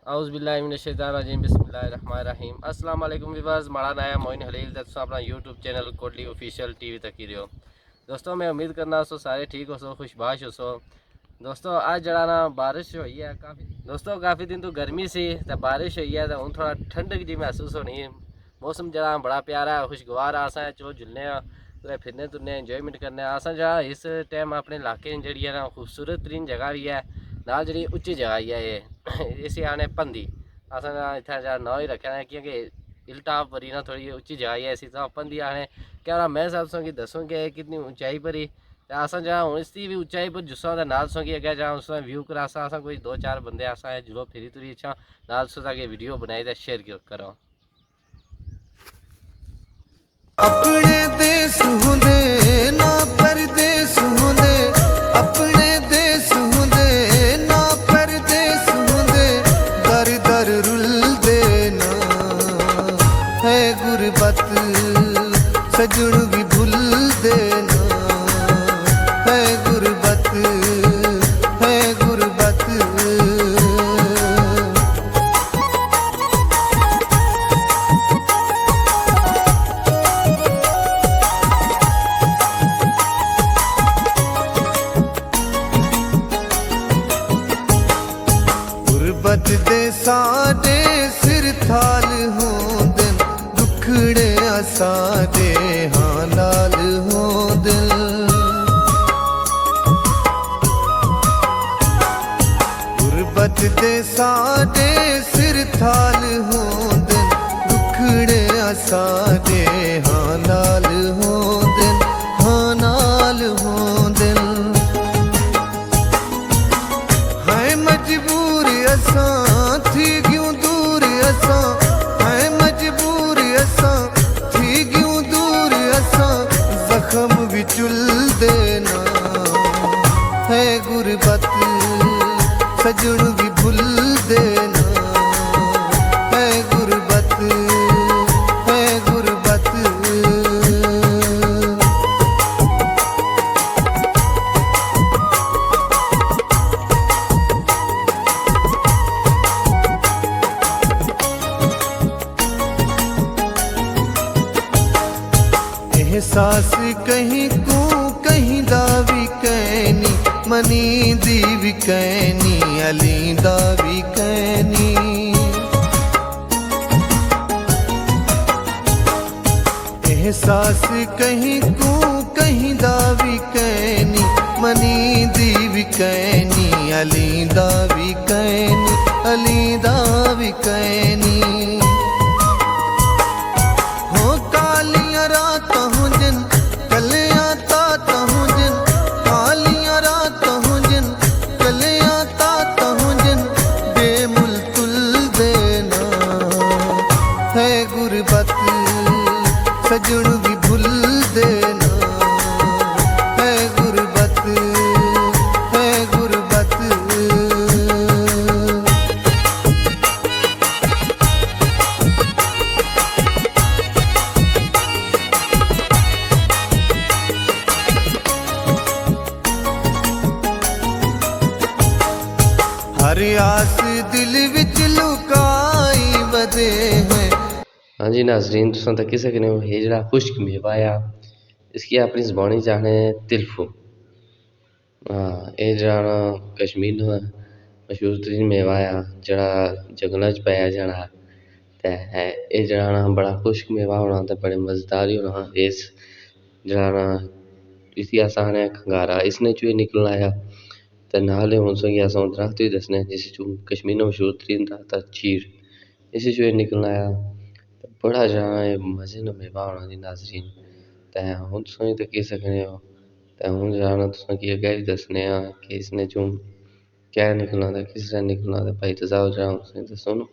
औज़ुबिल्लाहिमिनश्शैतानिर्रजीम बिस्मिल्लाहिर्रहमानिर्रहीम अस्सलाम वालेकुम व्यूअर्स। माड़ा नाया मोइन हलील दोस्तों अपना YouTube channel Kotli official TV तक ही रहो। दोस्तों मैं उम्मीद करना सो सारे ठीक हो सो खुशबाश हो सो। दोस्तों आज जरा ना बारिश हुई है काफ़ी दिन तो गर्मी सी तो बारिश हुई है तो हूँ थोड़ा ठंडक जी महसूस होनी है। मौसम जरा बड़ा प्यारा है खुशगवार आसा चो झुलने पूरे फिरने तुरने इंजॉयमेंट करने आसा जरा इस टाइम अपने इलाके जी है ना खूबसूरत तरीन जगह भी है नाल जी उच्ची जगह ही है ये इसी आने पंदी अस इतना जरा ना ही रखा है क्योंकि हिल टॉप पर ना थोड़ी उच्ची जगह है इसी तरह पंदी आने क्या मैं सब सो दसूँ कि कितनी ऊंचाई पर ही अस जहाँ हूँ इसकी भी ऊंचाई पर जुस्सा नाल सो अगर जहाँ उस व्यू करा असा कोई 2-4 बंदे असा जुलो फिरी तुरी अच्छा नाल सो ताकि वीडियो बनाई तो शेयर करो। अपने देश हुंदे ना परदेस हुंदे अपने देश हुंदे ना परदेस हुंदे दर दर रुलदे ना है गुरबत सजन भी भुलदे ना है गुरबत है गुरबत। गुरबत दे साडे सिर थाल होंदे दुखड़े साडे हां नाल होंदे। गुरबत दे साडे सिर थाल होंदे दुखड़े साडे हां नाल होंदे हां नाल होंदे। है मजबूर असां थी क्यों दूर असां है मजबूर असां थी क्यों दूर असां जख्म भी चुल देना है गुरबत सजन भी भूल देना है गुरबत है गुरबत। एहसास कहीं को कहीं दावी कैनी मनी दी भी कैनी अली दा भी कैनी। एहसास कहीं को कहीं दावी कैनी मनी दी भी कैनी अली दा भी कैनी अली दा भी कैनी। हो कालियां रात हूँ जिन कलियां तात हूँ जिन कालियां रात हूँ जिन कलियां तात हूँ जिन बेमुल तुल देना है गुरबत सजन भी भूल देना है गुरबत है गुरबत। हर आस दिल विच लुकाई बदे हैं। हाँ जी नाजरीन तुम तक सकने हो ये जरा खुश्क मेवा आ इसकी अपनी ज़बानी चाहने तिलफू। हाँ ये जरा ना कश्मीर दा मशहूर तरीन मेवा आ जरा जंगलों च पाया जाना ते है ये जरा ना बड़ा खुश्क मेवा होना ते बड़े मज़ेदार ही होना। इस जरा ना इसी आसान है खंगारा इसने चो निकलना आया ते नाल हुन सो अस दरख्त भी दसने जिस चो कश्मीर दा मशहूर तरीन दरख्त चीड़ इसी चो निकलना आया बड़ा जरा मजे ना मेवा होना जी नाजरीन। ते हुन तुसें तक्की सकने हो ते हुन जरा तुसें गी अग्गें बी दस्सने आं कि इसने चो क्या निकलना ते किस तरह निकलना ते भाई तजाओ जरा तुसें दस्सो ना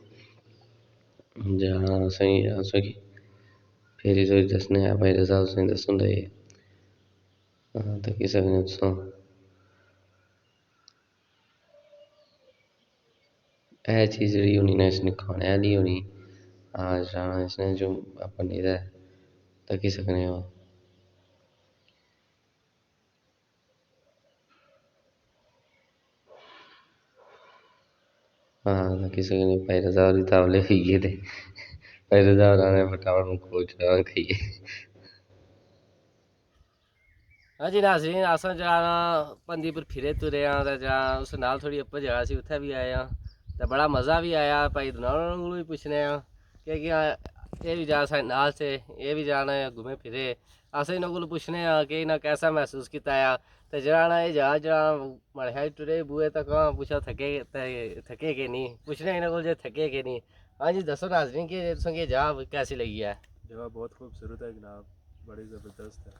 जरा असेंगी फिर दस्सने आं भाई तजाओ तुसें दस्सो ते तक्की सकने हो तुस ए चीज़ जेह्ड़ी होनी ना इसने खाने आह्ली होनी। हाँ इसने जो अपन एह्दा तक्की सकने हो हाँ किसी ने भाई रजा और तावले हुई थे भाई रजा और आने फटाफट मुझको चढ़ा खाइए। हाँ जी नाज़रीन असां जरा पंदी पर फिरे तुरे हाँ ते जरा उस नाल थोड़ी अप्पर जगह सी उत्थे भी आए हाँ ते बड़ा मज़ा भी आया भाई दोनों को भी पूछने हाँ कि ये भी जा साढ़े नाल से ये भी जाना है घूमे फिरे असें इन्हों को पूछने हाँ कि इन्हें कैसा महसूस किया है ते जरा ना ये जहाज जरा मड़िया टुरे बुए तक वहाँ पूछा थके के नहीं पूछने इन्हों को जो थके के नहीं। हाँ जी दसो नाज़रीन कि तुसें ये जगह कैसी लगी है? जगह बहुत खूबसूरत है जनाब, बड़ी ज़बरदस्त है।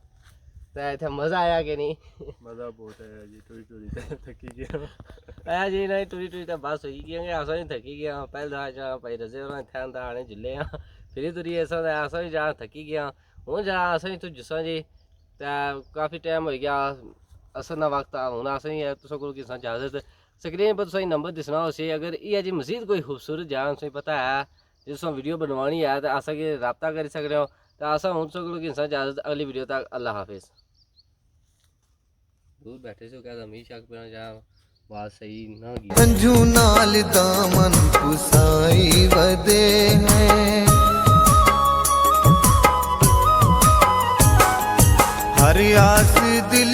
तो इतना मज़ा आया कि नहीं? मज़ा बहुत है जी, टूरी टूरी थकी गया आया जी नहीं टूरी टूरी तो बस हुई गया असा नहीं थकी गया पहले जा भाई रजे और थे आने जिले हाँ फिर तुरी असा भी जा थकी गया हूँ जा असा तो जिसा जी काफ़ी टाइम हो गया असर ना वक्त हूँ असें तुस को इजाजत स्क्रीन पर तुसें नंबर दिसना उसी अगर ये जी मजीद कोई खूबसूरत जगह तुसें पता है जिस वीडियो बनवानी है तो असा कि रबता करी सकते हो तो असा हूँ तुस को इजाजत अगली वीडियो तक अल्लाह हाफिज़। दूर बैठे से क्या मीर शक पे जा बात सही ना की पंजू नाल दामन पुसाई वदे हैं हर आस दिल